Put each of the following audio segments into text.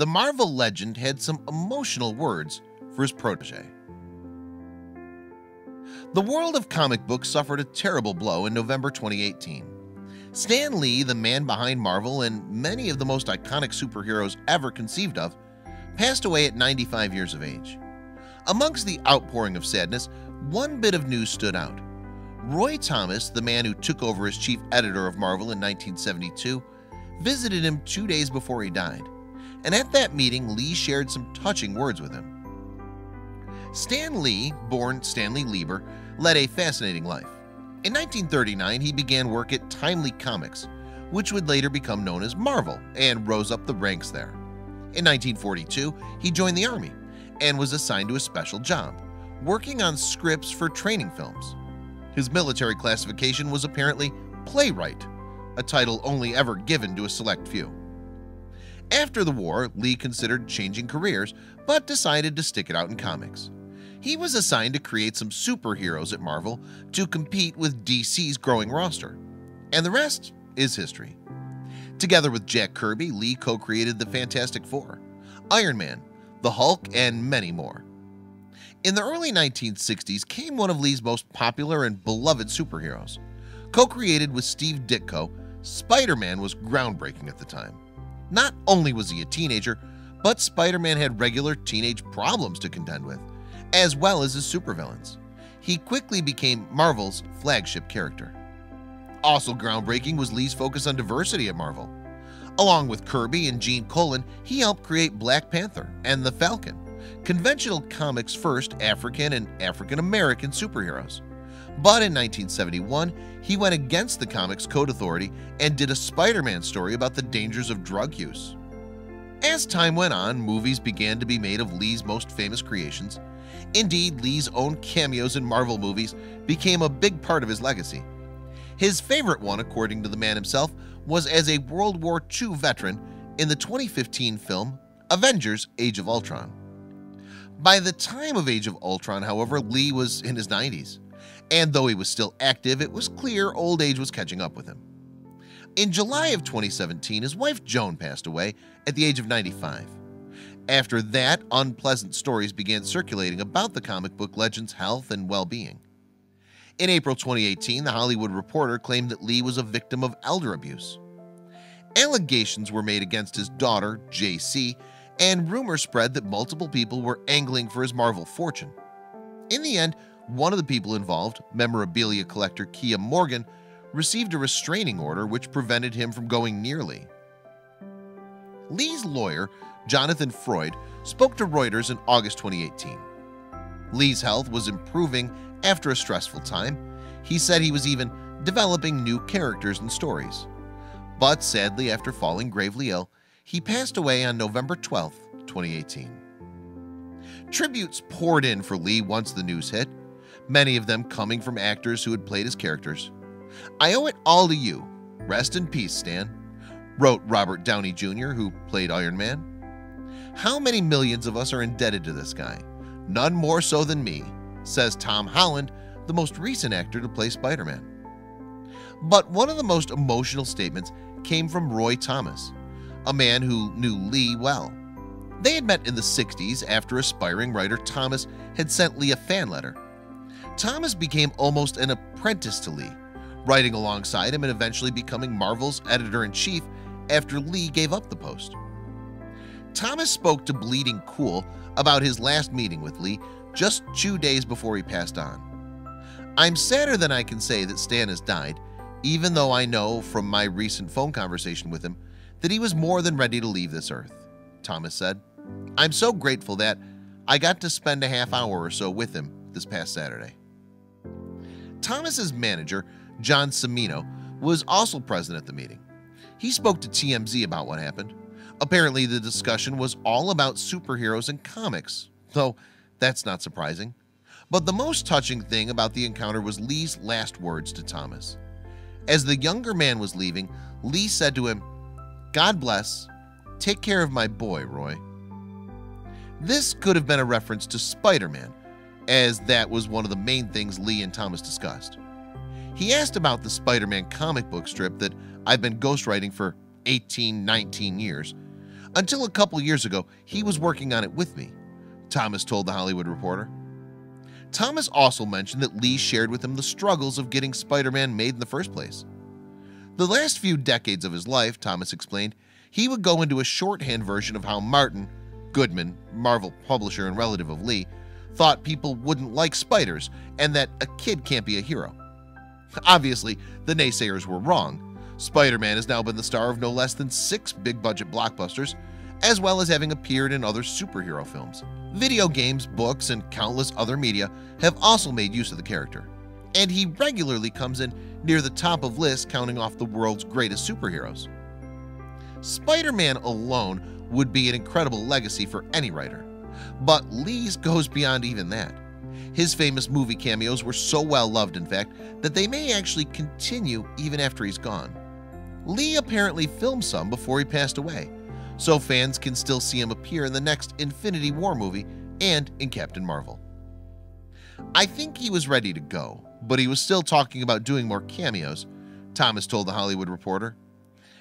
the Marvel legend had some emotional words for his protege. The world of comic books suffered a terrible blow in November 2018. Stan Lee, the man behind Marvel and many of the most iconic superheroes ever conceived of, passed away at 95 years of age. Amongst the outpouring of sadness, one bit of news stood out. Roy Thomas, the man who took over as chief editor of Marvel in 1972, visited him 2 days before he died, and at that meeting Lee shared some touching words with him. Stan Lee, born Stanley Lieber, led a fascinating life. In 1939 he began work at Timely Comics, which would later become known as Marvel, and rose up the ranks there. In 1942 he joined the Army and was assigned to a special job, working on scripts for training films. His military classification was apparently playwright, a title only ever given to a select few. After the war, Lee considered changing careers, but decided to stick it out in comics. He was assigned to create some superheroes at Marvel to compete with DC's growing roster, and the rest is history. Together with Jack Kirby, Lee co-created the Fantastic Four, Iron Man, the Hulk, and many more. In the early 1960s came one of Lee's most popular and beloved superheroes. Co-created with Steve Ditko, Spider-Man was groundbreaking at the time. Not only was he a teenager, but Spider-Man had regular teenage problems to contend with, as well as his supervillains. He quickly became Marvel's flagship character. Also groundbreaking was Lee's focus on diversity at Marvel. Along with Kirby and Gene Colan, he helped create Black Panther and the Falcon, conventional comics' first African and African-American superheroes. But in 1971, he went against the Comics Code Authority and did a Spider-Man story about the dangers of drug use. As time went on, movies began to be made of Lee's most famous creations. Indeed, Lee's own cameos in Marvel movies became a big part of his legacy. His favorite one, according to the man himself, was as a World War II veteran in the 2015 film Avengers: Age of Ultron. By the time of Age of Ultron, however, Lee was in his 90s, and though he was still active, it was clear old age was catching up with him. In July of 2017, his wife Joan passed away at the age of 95. After that, unpleasant stories began circulating about the comic book legend's health and well-being. In April 2018, The Hollywood Reporter claimed that Lee was a victim of elder abuse. Allegations were made against his daughter, JC, and rumors spread that multiple people were angling for his Marvel fortune. In the end, one of the people involved, memorabilia collector Kia Morgan, received a restraining order which prevented him from going near Lee. Lee's lawyer, Jonathan Freud, spoke to Reuters in August 2018. Lee's health was improving after a stressful time. He said he was even developing new characters and stories. But sadly, after falling gravely ill, he passed away on November 12, 2018. Tributes poured in for Lee once the news hit, many of them coming from actors who had played his characters. "I owe it all to you. Rest in peace, Stan," wrote Robert Downey Jr., who played Iron Man. "How many millions of us are indebted to this guy? None more so than me," says Tom Holland, the most recent actor to play Spider-Man. But one of the most emotional statements came from Roy Thomas, a man who knew Lee well. They had met in the 60s after aspiring writer Thomas had sent Lee a fan letter. Thomas became almost an apprentice to Lee, writing alongside him and eventually becoming Marvel's editor-in-chief after Lee gave up the post. Thomas spoke to Bleeding Cool about his last meeting with Lee just 2 days before he passed on. "I'm sadder than I can say that Stan has died, even though I know from my recent phone conversation with him that he was more than ready to leave this earth," Thomas said. "I'm so grateful that I got to spend a half hour or so with him this past Saturday." Thomas's manager, John Cimino, was also present at the meeting. He spoke to TMZ about what happened. Apparently, the discussion was all about superheroes and comics, though that's not surprising. But the most touching thing about the encounter was Lee's last words to Thomas. As the younger man was leaving, Lee said to him, "God bless. Take care of my boy, Roy." This could have been a reference to Spider-Man, as that was one of the main things Lee and Thomas discussed. He asked about the Spider-Man comic book strip that I've been ghostwriting for 18-19 years. Until a couple years ago, he was working on it with me," Thomas told The Hollywood Reporter. Thomas also mentioned that Lee shared with him the struggles of getting Spider-Man made in the first place. The last few decades of his life, Thomas explained, he would go into a shorthand version of how Martin Goodman, Marvel publisher and relative of Lee, thought people wouldn't like spiders and that a kid can't be a hero. Obviously, the naysayers were wrong. Spider-Man has now been the star of no less than 6 big-budget blockbusters, as well as having appeared in other superhero films. Video games, books, and countless other media have also made use of the character, and he regularly comes in near the top of lists counting off the world's greatest superheroes. Spider-Man alone would be an incredible legacy for any writer, but Lee's goes beyond even that. His famous movie cameos were so well loved, in fact, that they may actually continue even after he's gone. Lee apparently filmed some before he passed away, so fans can still see him appear in the next Infinity War movie and in Captain Marvel. "I think he was ready to go, but he was still talking about doing more cameos," Thomas told The Hollywood Reporter.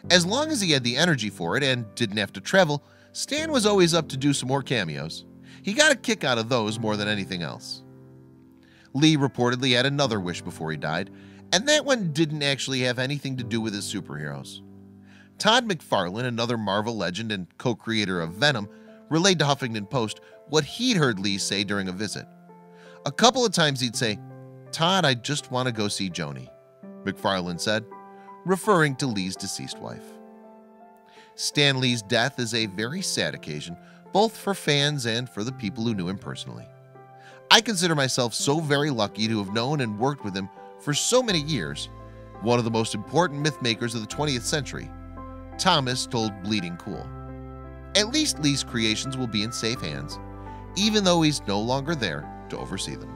"As long as he had the energy for it and didn't have to travel, Stan was always up to do some more cameos. He got a kick out of those more than anything else." Lee reportedly had another wish before he died, and that one didn't actually have anything to do with his superheroes. Todd McFarlane, another Marvel legend and co-creator of Venom, relayed to Huffington Post what he'd heard Lee say during a visit. A couple of times he'd say, "Todd, I just want to go see Joni," McFarlane said, referring to Lee's deceased wife. Stan Lee's death is a very sad occasion, both for fans and for the people who knew him personally. "I consider myself so very lucky to have known and worked with him for so many years, one of the most important myth makers of the 20th century," Thomas told Bleeding Cool. At least Lee's creations will be in safe hands, even though he's no longer there to oversee them.